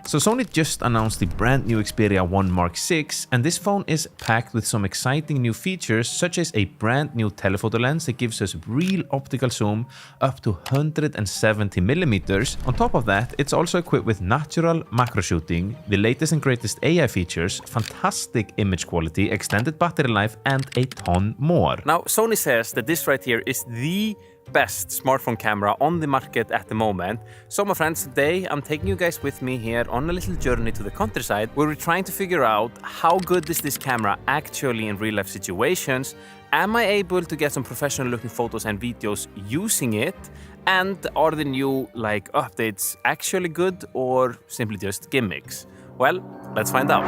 So Sony just announced the brand new Xperia 1 Mark VI, and this phone is packed with some exciting new features such as a brand new telephoto lens that gives us real optical zoom up to 170mm. On top of that, it's also equipped with natural macro shooting, the latest and greatest AI features, fantastic image quality, extended battery life, and a ton more. Now, Sony says that this right here is the best smartphone camera on the market at the moment. So my friends, today I'm taking you guys with me here on a little journey to the countryside where we're trying to figure out how good is this camera actually in real life situations. Am I able to get some professional looking photos and videos using it? And are the new updates actually good or simply just gimmicks? Well, let's find out.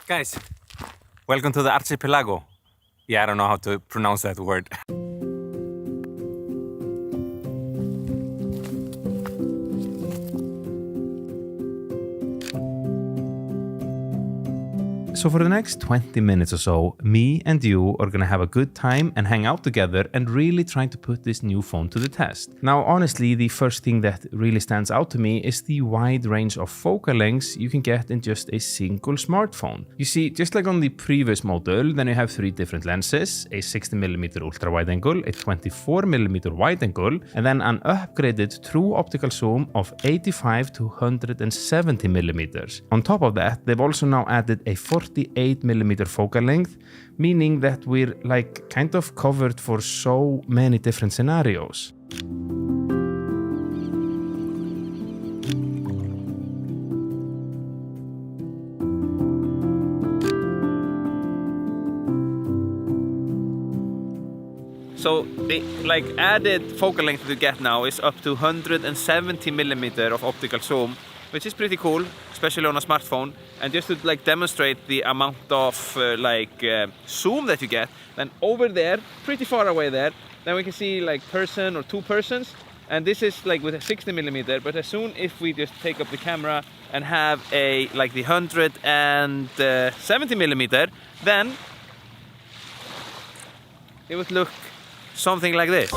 Guys, welcome to the archipelago. Yeah, I don't know how to pronounce that word. So for the next 20 minutes or so, me and you are gonna have a good time and hang out together and really try to put this new phone to the test. Now, honestly, the first thing that really stands out to me is the wide range of focal lengths you can get in just a single smartphone. You see, just like on the previous model, then you have 3 different lenses, a 60mm ultra wide angle, a 24mm wide angle, and then an upgraded true optical zoom of 85 to 170mm. On top of that, they've also now added a 48mm focal length, meaning that we're kind of covered for so many different scenarios. So the added focal length you get now is up to 170mm of optical zoom, which is pretty cool, especially on a smartphone. And just to demonstrate the amount of zoom that you get, then over there, pretty far away there, then we can see person or 2 persons. And this is with a 60mm, but as soon if we just take up the camera and have a the 170mm, then it would look something like this.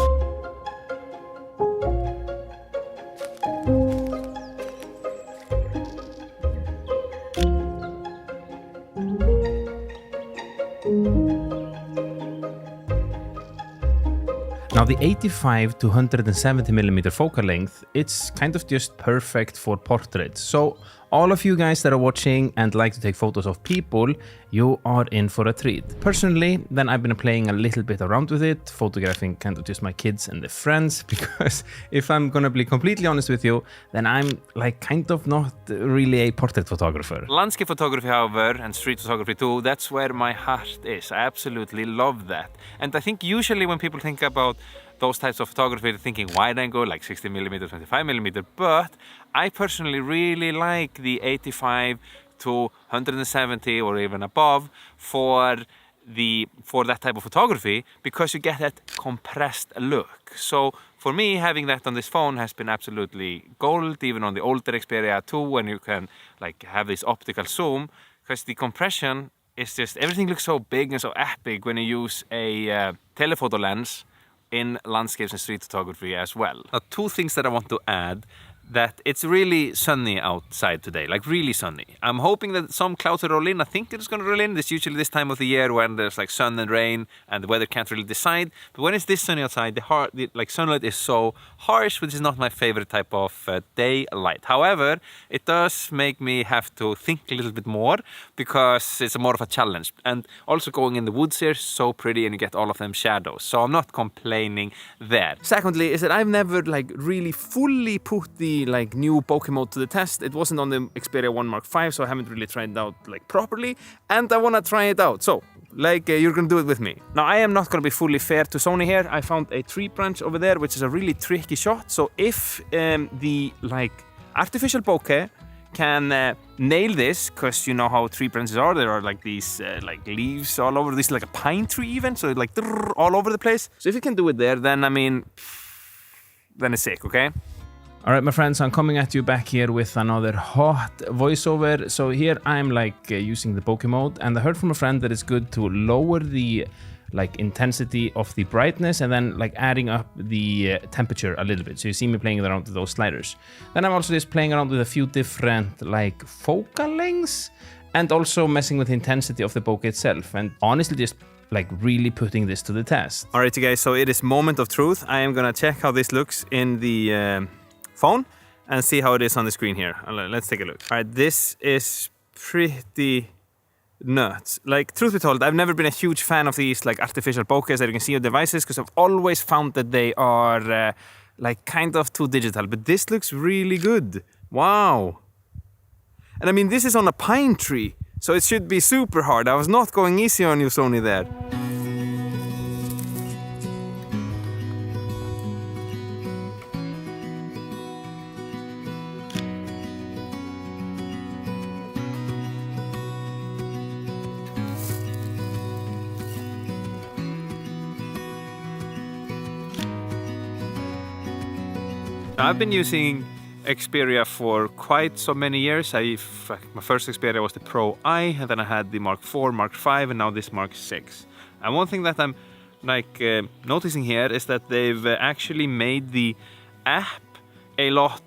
Now the 85 to 170mm focal length, it's kind of just perfect for portraits. So all of you guys that are watching and like to take photos of people, you are in for a treat. Personally, then I've been playing a little bit around with it, photographing kind of just my kids and their friends, because if I'm gonna be completely honest with you, then I'm kind of not really a portrait photographer. Landscape photography, however, and street photography too, that's where my heart is. I absolutely love that. And I think usually when people think about those types of photography, they're thinking wide angle, 60mm, 25mm, but I personally really like the 85 to 170 or even above for that type of photography, because you get that compressed look. So for me, having that on this phone has been absolutely gold, even on the older Xperia 2, when you can have this optical zoom, because the compression is just, everything looks so big and so epic when you use a telephoto lens in landscapes and street photography as well. Now, 2 things that I want to add: that it's really sunny outside today, really sunny. I'm hoping that some clouds will roll in. I think it's going to roll in. It's usually this time of the year when there's sun and rain and the weather can't really decide. But when it's this sunny outside, the sunlight is so harsh, which is not my favorite type of daylight. However, it does make me have to think a little bit more, because it's more of a challenge. And also going in the woods here is so pretty, and you get all of them shadows. So I'm not complaining there. Secondly, is that I've never really fully put the new bokeh mode to the test. It wasn't on the Xperia 1 Mark V, so I haven't really tried it out properly, and I want to try it out. So you're gonna do it with me. Now, I am not gonna be fully fair to Sony here. I found a tree branch over there, which is a really tricky shot. So if the artificial bokeh can nail this, because you know how tree branches are, there are these leaves all over this, a pine tree even, so all over the place. So if you can do it there, then then it's sick, okay? All right, my friends, I'm coming at you back here with another hot voiceover. So here I'm using the bokeh mode, and I heard from a friend that it's good to lower the intensity of the brightness and then adding up the temperature a little bit. So you see me playing around with those sliders. Then I'm also just playing around with a few different focal lengths and also messing with the intensity of the bokeh itself. And honestly, just really putting this to the test. All right, you guys, so it is moment of truth. I am gonna check how this looks in the phone and see how it is on the screen here. Let's take a look. All right, this is pretty nuts. Truth be told, I've never been a huge fan of these artificial bokehs that you can see on devices because I've always found that they are kind of too digital, but this looks really good. Wow. And I mean, this is on a pine tree, so it should be super hard. I was not going easy on you, Sony, there. I've been using Xperia for quite so many years. My first Xperia was the Pro I, and then I had the Mark IV, Mark V, and now this Mark VI. And one thing that I'm noticing here is that they've actually made the app a lot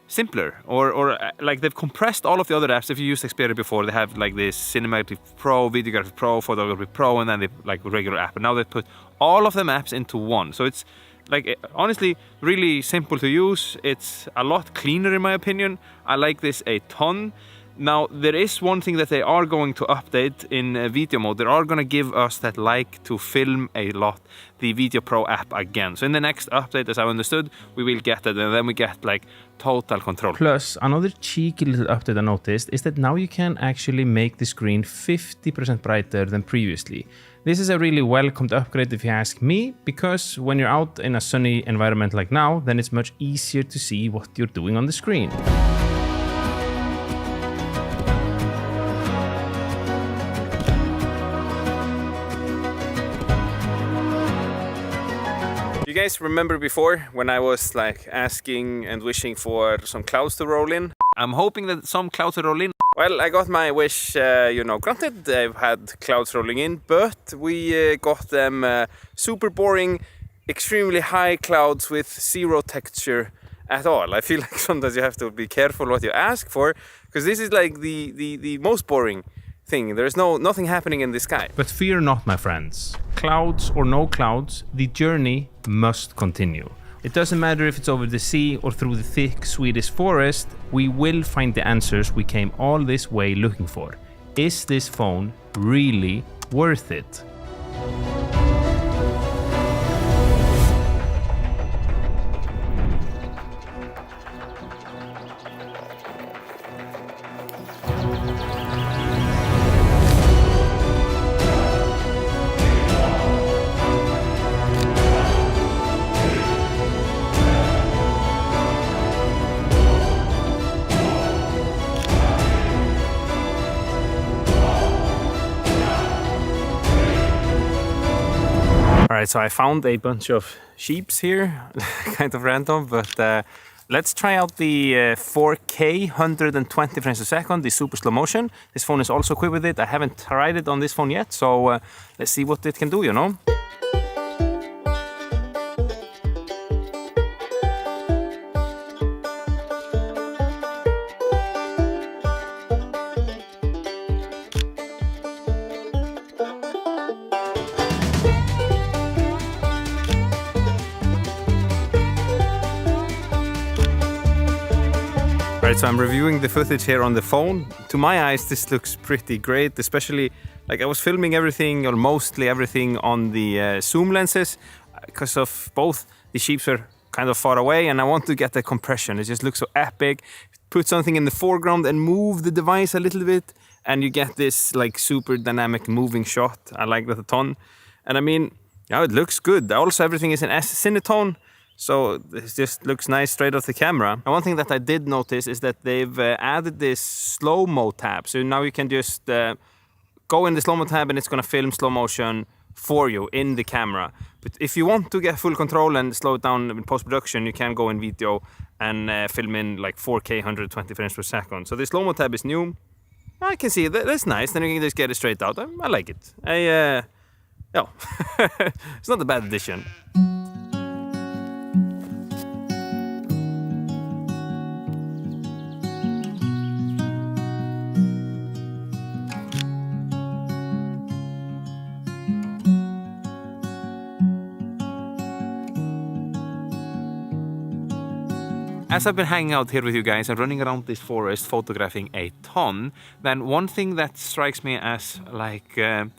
simpler, or they've compressed all of the other apps. If you used Xperia before, they have this Cinematic Pro, Videography Pro, Photography Pro, and then they regular app. And now they put all of them apps into one. So it's honestly really simple to use. It's a lot cleaner in my opinion. I like this a ton. Now there is one thing that they are going to update in video mode. They are going to give us that to film a lot the Video Pro app again. So in the next update, as I understood, we will get that, and then we get total control. Plus, another cheeky little update I noticed is that now you can actually make the screen 50% brighter than previously. This is a really welcomed upgrade if you ask me, because when you're out in a sunny environment like now, then it's much easier to see what you're doing on the screen. You guys remember before when I was asking and wishing for some clouds to roll in? I'm hoping that some clouds will roll in. Well, I got my wish, granted. I've had clouds rolling in, but we got them super boring, extremely high clouds with zero texture at all. I feel sometimes you have to be careful what you ask for, because this is the most boring thing. There's nothing happening in the sky. But fear not, my friends. Clouds or no clouds, the journey must continue. It doesn't matter if it's over the sea or through the thick Swedish forest, we will find the answers we came all this way looking for. Is this phone really worth it? Alright, so I found a bunch of sheeps here, kind of random, but let's try out the 4K 120 frames a second, the super slow motion. This phone is also equipped with it. I haven't tried it on this phone yet, so let's see what it can do, you know? Alright, so I'm reviewing the footage here on the phone. To my eyes, this looks pretty great, especially I was filming everything, or mostly everything, on the zoom lenses, because of both the sheeps were kind of far away and I want to get the compression. It just looks so epic. Put something in the foreground and move the device a little bit and you get this super dynamic moving shot. I like that a ton. And I mean, yeah, it looks good. Also, everything is in Cinetone. So it just looks nice straight off the camera. And one thing that I did notice is that they've added this slow-mo tab. So now you can just go in the slow-mo tab and it's going to film slow motion for you in the camera. But if you want to get full control and slow it down in post-production, you can go in video and film in like 4K 120 frames per second. So the slow-mo tab is new. I can see that's nice. Then you can just get it straight out. I like it. Yeah, it's not a bad addition. As I've been hanging out here with you guys and running around this forest photographing a ton, then one thing that strikes me as like a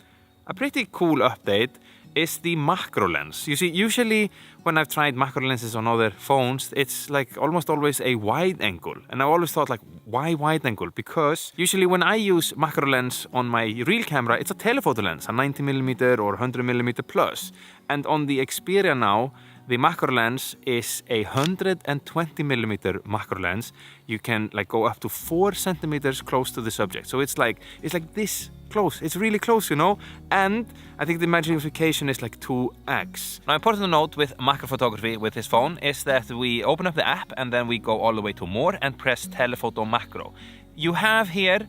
pretty cool update is the macro lens. You see, usually when I've tried macro lenses on other phones, it's like almost always a wide angle. And I always thought like, why wide angle? Because usually when I use macro lens on my real camera, it's a telephoto lens, a 90mm or 100mm plus. And on the Xperia now, the macro lens is a 120mm macro lens. You can like go up to 4 centimeters close to the subject. So it's like this close. It's really close, you know. And I think the magnification is like 2x. Now, important to note with macro photography with this phone is that we open up the app and then we go all the way to more and press telephoto macro. You have here,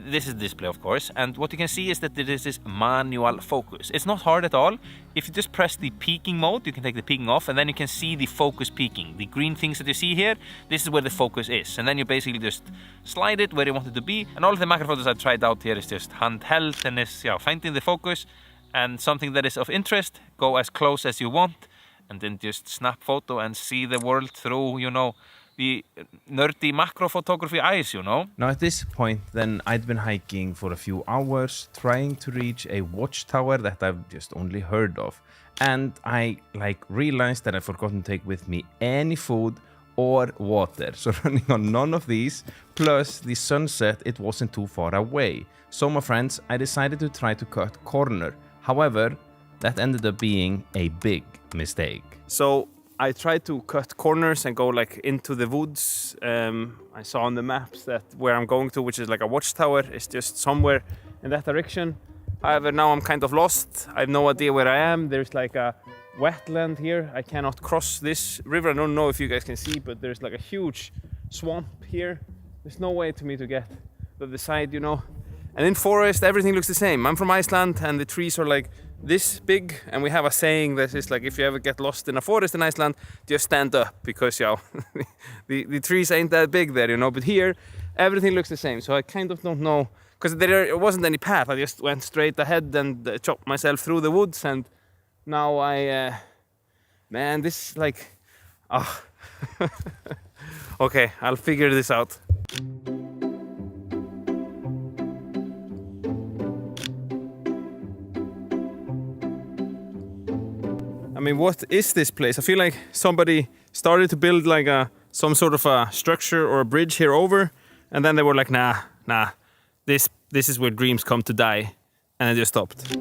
this is display of course, and what you can see is that this is manual focus. It's not hard at all. If you just press the peaking mode, you can take the peaking off and then you can see the focus peaking. The green things that you see here, this is where the focus is. And then you basically just slide it where you want it to be. And all of the macro photos I've tried out here is just handheld and is finding the focus. And something that is of interest, go as close as you want and then just snap photo and see the world through, you know, the nerdy macro photography eyes, you know. Now at this point then I'd been hiking for a few hours trying to reach a watchtower that I've just only heard of, and I realized that I'd forgotten to take with me any food or water, so running on none of these, plus the sunset, it wasn't too far away. So my friends, I decided to try to cut corner. However, that ended up being a big mistake. So I tried to cut corners and go like into the woods. I saw on the maps that where I'm going to, which is like a watchtower, is just somewhere in that direction. However, now I'm kind of lost. I have no idea where I am. There's like a wetland here. I cannot cross this river. I don't know if you guys can see, but there's like a huge swamp here. There's no way to me to get to the side, you know. And in forest, everything looks the same. I'm from Iceland and the trees are like this big, and we have a saying that is like, if you ever get lost in a forest in Iceland, just stand up, because the trees ain't that big there, you know. But here everything looks the same, so I kind of don't know, because there wasn't any path. I just went straight ahead and chopped myself through the woods, and now man, this like okay, I'll figure this out. I mean, what is this place? I feel like somebody started to build like some sort of a structure or a bridge here over, and then they were like, nah, this is where dreams come to die, and they just stopped.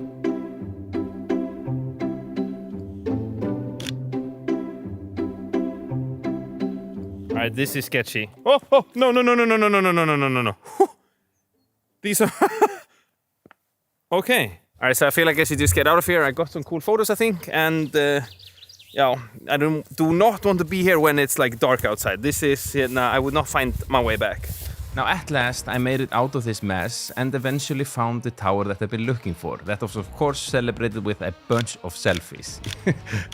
All right, this is sketchy. Oh, no. These are okay. All right, so I feel like I should just get out of here. I got some cool photos, I think, and I do not want to be here when it's like dark outside. This is, I would not find my way back. Now at last I made it out of this mess and eventually found the tower that I've been looking for. That was of course celebrated with a bunch of selfies.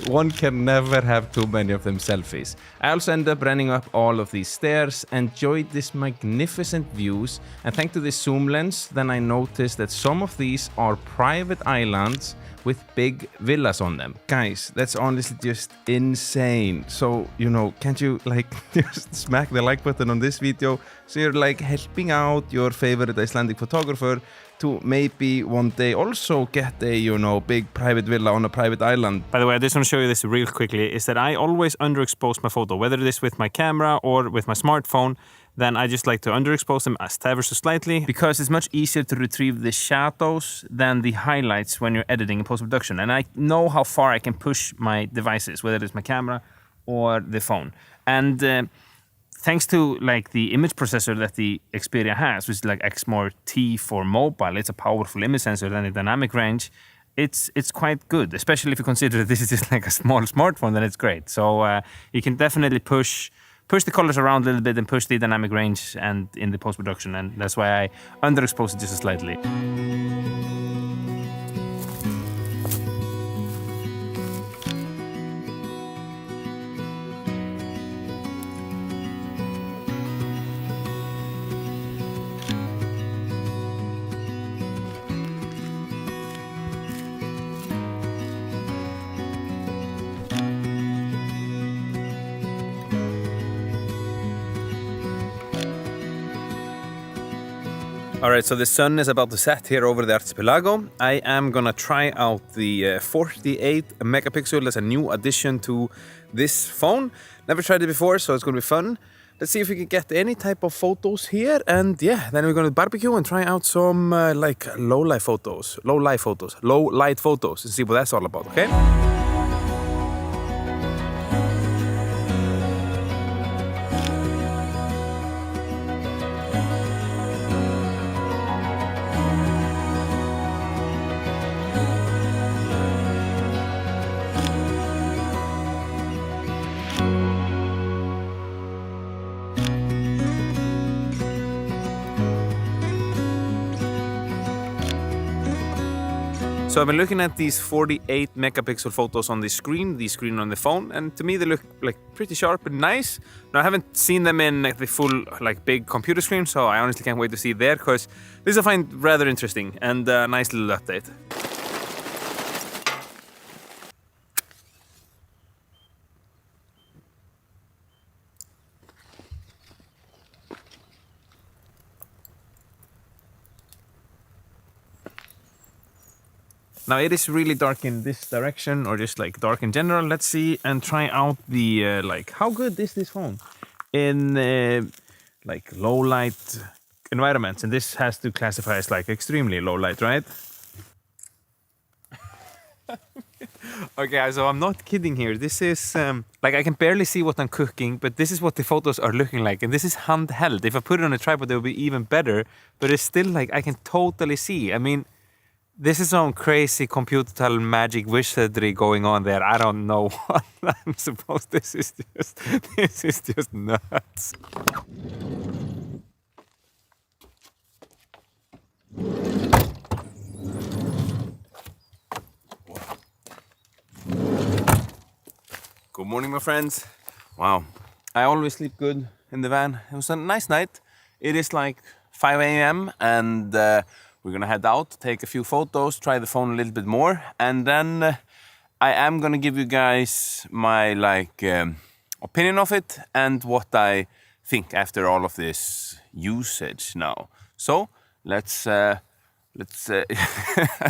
One can never have too many of them selfies. I also ended up running up all of these stairs, enjoyed these magnificent views, and thanks to this zoom lens then I noticed that some of these are private islands with big villas on them. Guys, that's honestly just insane. So, can't you just smack the like button on this video so you're helping out your favorite Icelandic photographer to maybe one day also get a, big private villa on a private island. By the way, I just want to show you this real quickly, is that I always underexpose my photo, whether it is with my camera or with my smartphone. Then I just like to underexpose them ever so slightly, because it's much easier to retrieve the shadows than the highlights when you're editing in post-production. And I know how far I can push my devices, whether it's my camera or the phone. And thanks to the image processor that the Xperia has, which is Xmore T for mobile, it's a powerful image sensor, then the dynamic range it's quite good, especially if you consider that this is just like a small smartphone, then it's great. So you can definitely push the colors around a little bit and push the dynamic range and in the post-production, and that's why I underexpose it just slightly. Alright, so the sun is about to set here over the archipelago. I am gonna try out the 48 megapixel as a new addition to this phone. Never tried it before, so it's gonna be fun. Let's see if we can get any type of photos here, and yeah, then we're gonna barbecue and try out some like low light photos, and see what that's all about, okay? So I've been looking at these 48 megapixel photos on the screen on the phone, and to me they look like pretty sharp and nice. Now I haven't seen them in like the full like big computer screen, so I honestly can't wait to see there, because this I find rather interesting and a nice little update. Now it is really dark in this direction, or just like dark in general. Let's see and try out the like how good is this phone in like low light environments, and this has to classify as like extremely low light, right? Okay, so I'm not kidding here. This is like I can barely see what I'm cooking, but this is what the photos are looking like, and this is handheld. If I put it on a tripod, it would be even better, but it's still like I can totally see. I mean, this is some crazy computer magic wizardry going on there. I don't know what I'm supposed. This is just nuts. Good morning, my friends. Wow, I always sleep good in the van. It was a nice night. It is like 5 a.m. and we're gonna head out, take a few photos, try the phone a little bit more, and then I am gonna give you guys my like opinion of it and what I think after all of this usage now. So let's I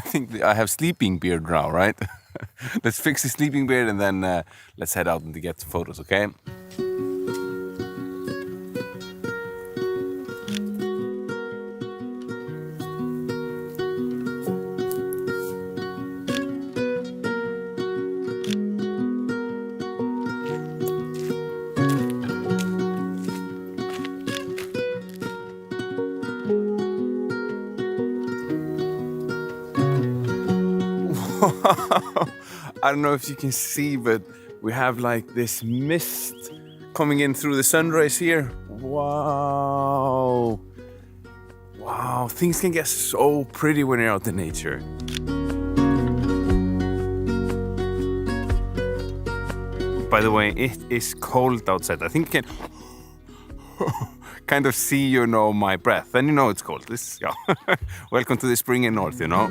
think I have sleeping beard now, right? Let's fix the sleeping beard and then let's head out and get some photos, okay? I don't know if you can see, but we have like this mist coming in through the sunrise here. Wow. Wow, things can get so pretty when you're out in nature. By the way, it is cold outside. I think you can kind of see, you know, my breath. And you know it's cold. This, yeah. Welcome to the spring in North, you know.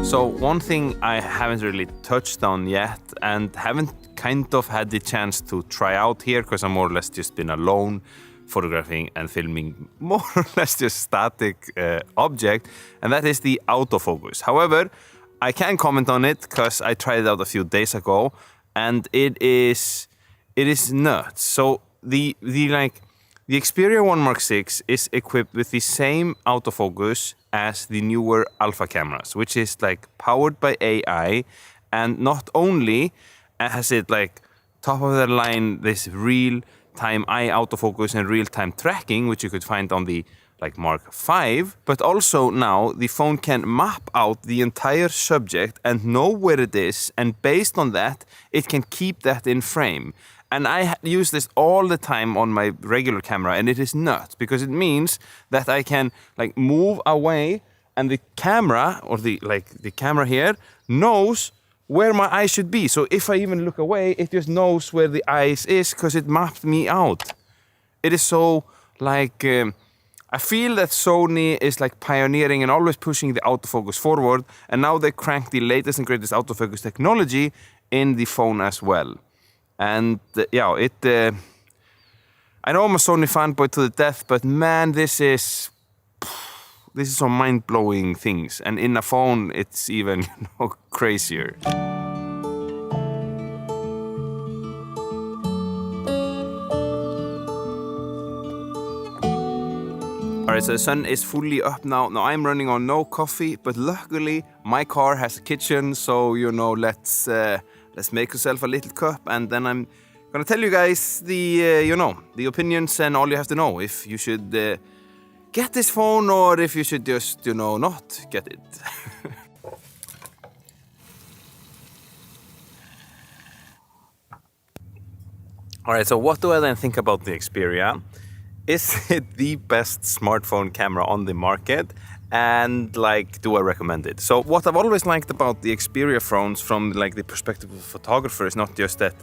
So one thing I haven't really touched on yet and haven't kind of had the chance to try out here, because I'm more or less just been alone photographing and filming more or less just static object, and that is the autofocus. However, I can comment on it because I tried it out a few days ago and it is nuts. So the Xperia 1 Mark 6 is equipped with the same autofocus as the newer Alpha cameras, which is like powered by AI, and not only has it like top of the line this real-time eye autofocus and real-time tracking, which you could find on the like Mark 5, but also now the phone can map out the entire subject and know where it is, and based on that it can keep that in frame. And I use this all the time on my regular camera, and it is nuts because it means that I can like move away, and the camera or the camera here knows where my eyes should be. So if I even look away, it just knows where the eyes is because it mapped me out. It is so like I feel that Sony is like pioneering and always pushing the autofocus forward, and now they crank the latest and greatest autofocus technology in the phone as well. And yeah, I know I'm a Sony fanboy to the death, but man, this is some mind-blowing things. And in a phone, it's even crazier. Alright, so the sun is fully up now. Now I'm running on no coffee, but luckily my car has a kitchen, so let's make yourself a little cup, and then I'm gonna tell you guys the opinions and all you have to know if you should get this phone or if you should just not get it. Alright, so what do I then think about the Xperia? Is it the best smartphone camera on the market? And like, do I recommend it? So what I've always liked about the Xperia phones from like the perspective of a photographer is not just that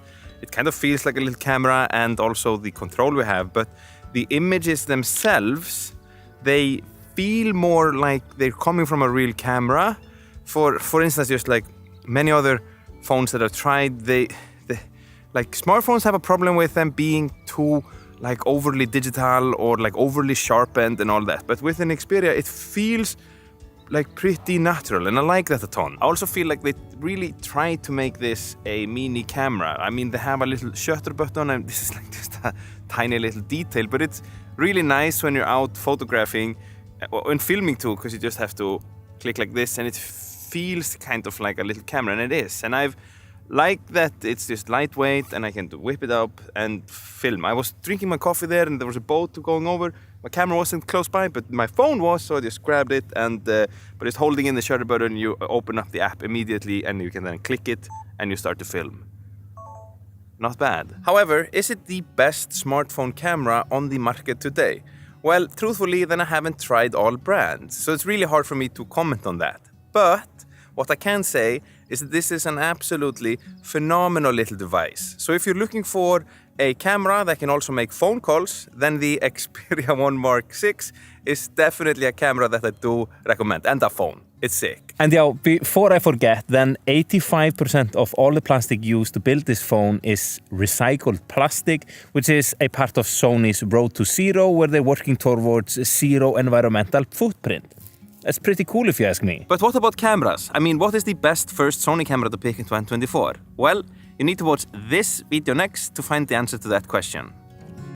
it kind of feels like a little camera and also the control we have, but the images themselves, they feel more like they're coming from a real camera. For instance, just like many other phones that I've tried, they like smartphones have a problem with them being too like overly digital or like overly sharpened and all that. But with an Xperia, it feels like pretty natural, and I like that a ton. I also feel like they really try to make this a mini camera. I mean, they have a little shutter button, and this is like just a tiny little detail, but it's really nice when you're out photographing and filming too, because you just have to click like this and it feels kind of like a little camera, and it is. And I've like that it's just lightweight and I can whip it up and film. I was drinking my coffee there and there was a boat going over. My camera wasn't close by, but my phone was, so I just grabbed it and but it's holding in the shutter button. You open up the app immediately and you can then click it and you start to film. Not bad. However, is it the best smartphone camera on the market today? Well, truthfully, then I haven't tried all brands, so it's really hard for me to comment on that. But what I can say is that this is an absolutely phenomenal little device. So if you're looking for a camera that can also make phone calls, then the Xperia 1 Mark 6 is definitely a camera that I do recommend, and a phone. It's sick. And yeah, before I forget, then 85% of all the plastic used to build this phone is recycled plastic, which is a part of Sony's Road to Zero, where they're working towards zero environmental footprint. That's pretty cool if you ask me. But what about cameras? I mean, what is the best first Sony camera to pick in 2024? Well, you need to watch this video next to find the answer to that question.